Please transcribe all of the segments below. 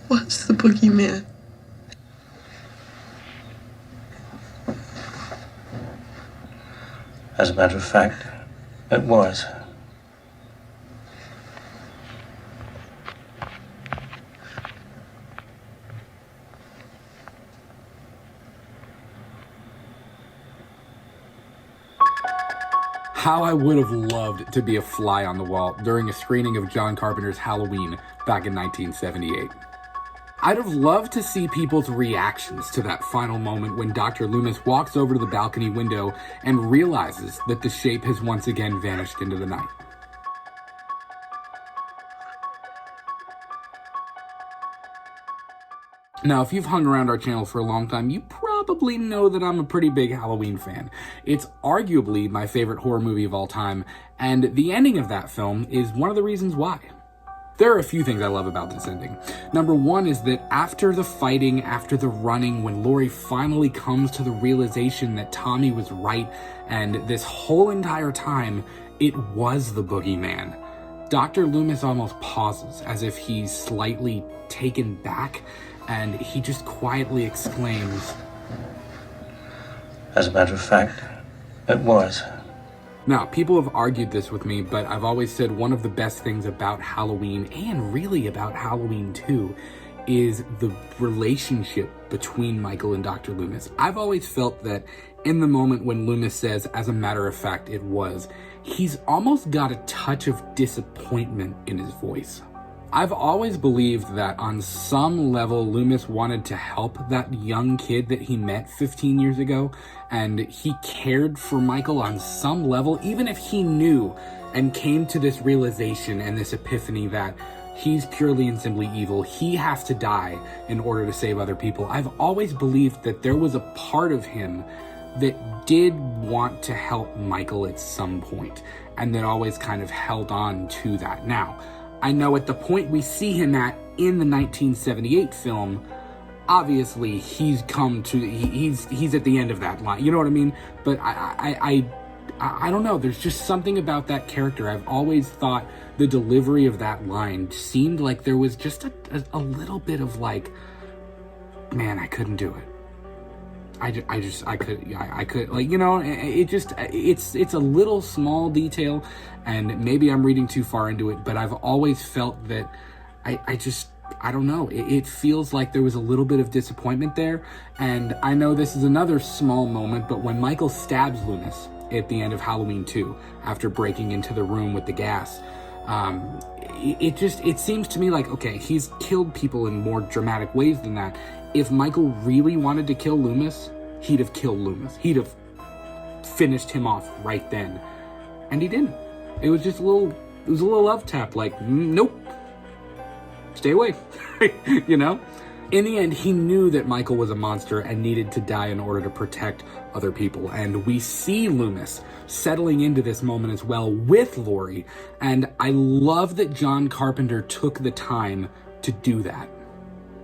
was the boogeyman. As a matter of fact, it was. How I would have loved to be a fly on the wall during a screening of John Carpenter's Halloween back in 1978. I'd have loved to see people's reactions to that final moment when Dr. Loomis walks over to the balcony window and realizes that the shape has once again vanished into the night. Now, if you've hung around our channel for a long time, you probably know that I'm a pretty big Halloween fan. It's arguably my favorite horror movie of all time, and the ending of that film is one of the reasons why. There are a few things I love about this ending. Number one is that after the fighting, after the running, when Laurie finally comes to the realization that Tommy was right, and this whole entire time, it was the boogeyman, Dr. Loomis almost pauses as if he's slightly taken back, and he just quietly exclaims, As a matter of fact, it was. Now, people have argued this with me, but I've always said one of the best things about Halloween, and really about Halloween 2, is the relationship between Michael and Dr. Loomis. I've always felt that in the moment when Loomis says, as a matter of fact, it was, he's almost got a touch of disappointment in his voice. I've always believed that on some level, Loomis wanted to help that young kid that he met 15 years ago, and he cared for Michael on some level, even if he knew and came to this realization and this epiphany that he's purely and simply evil. He has to die in order to save other people. I've always believed that there was a part of him that did want to help Michael at some point, and that always kind of held on to that. Now, I know at the point we see him at in the 1978 film, obviously he's come to, he's at the end of that line, you know what I mean? But I don't know, there's just something about that character. I've always thought the delivery of that line seemed like there was just a little bit of like, man, I couldn't do it. I could, like, you know, it's a little small detail, and maybe I'm reading too far into it, but I've always felt that I don't know, it feels like there was a little bit of disappointment there. And I know this is another small moment, but when Michael stabs Loomis at the end of Halloween 2, after breaking into the room with the gas, it seems to me like, okay, he's killed people in more dramatic ways than that. If Michael really wanted to kill Loomis, he'd have killed Loomis. He'd have finished him off right then. And he didn't. It was just a little love tap, like, nope, stay away, you know? In the end, he knew that Michael was a monster and needed to die in order to protect other people. And we see Loomis settling into this moment as well with Laurie. And I love that John Carpenter took the time to do that.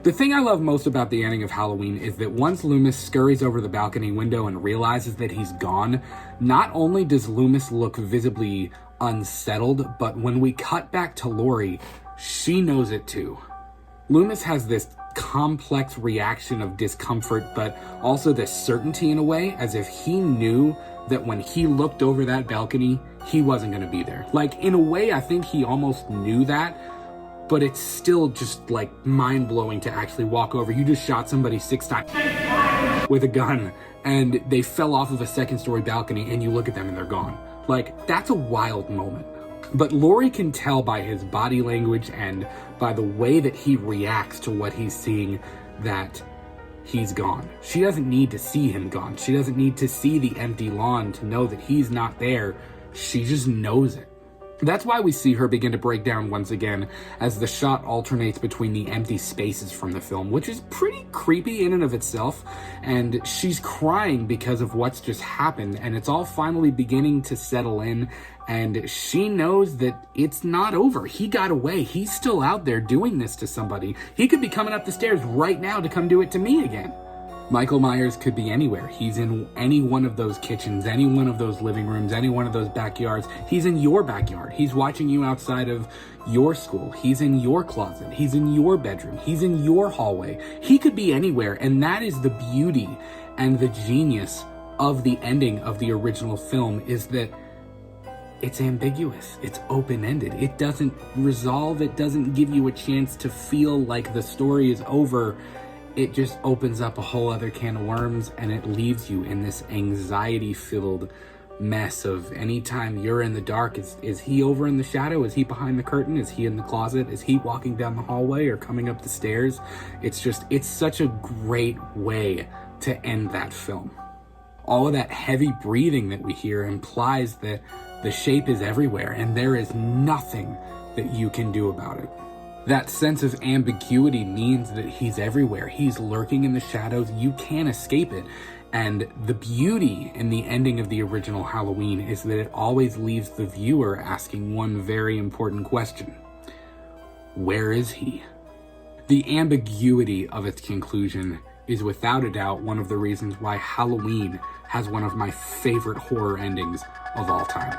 The thing I love most about the ending of Halloween is that once Loomis scurries over the balcony window and realizes that he's gone, not only does Loomis look visibly unsettled, but when we cut back to Laurie, she knows it too. Loomis has this complex reaction of discomfort, but also this certainty in a way, as if he knew that when he looked over that balcony, he wasn't going to be there. Like, in a way, I think he almost knew that, but it's still just like mind-blowing to actually walk over. You just shot somebody 6 times with a gun and they fell off of a second-story balcony, and you look at them and they're gone. Like, that's a wild moment. But Laurie can tell by his body language and by the way that he reacts to what he's seeing that he's gone. She doesn't need to see him gone. She doesn't need to see the empty lawn to know that he's not there. She just knows it. That's why we see her begin to break down once again as the shot alternates between the empty spaces from the film, which is pretty creepy in and of itself. And she's crying because of what's just happened, and it's all finally beginning to settle in, and she knows that it's not over. He got away. He's still out there doing this to somebody. He could be coming up the stairs right now to come do it to me again. Michael Myers could be anywhere. He's in any one of those kitchens, any one of those living rooms, any one of those backyards. He's in your backyard. He's watching you outside of your school. He's in your closet. He's in your bedroom. He's in your hallway. He could be anywhere. And that is the beauty and the genius of the ending of the original film, is that it's ambiguous. It's open-ended. It doesn't resolve. It doesn't give you a chance to feel like the story is over. It just opens up a whole other can of worms, and it leaves you in this anxiety-filled mess of anytime you're in the dark, is he over in the shadow? Is he behind the curtain? Is he in the closet? Is he walking down the hallway or coming up the stairs? It's such a great way to end that film. All of that heavy breathing that we hear implies that the shape is everywhere and there is nothing that you can do about it. That sense of ambiguity means that he's everywhere. He's lurking in the shadows. You can't escape it. And the beauty in the ending of the original Halloween is that it always leaves the viewer asking one very important question. Where is he? The ambiguity of its conclusion is without a doubt one of the reasons why Halloween has one of my favorite horror endings of all time.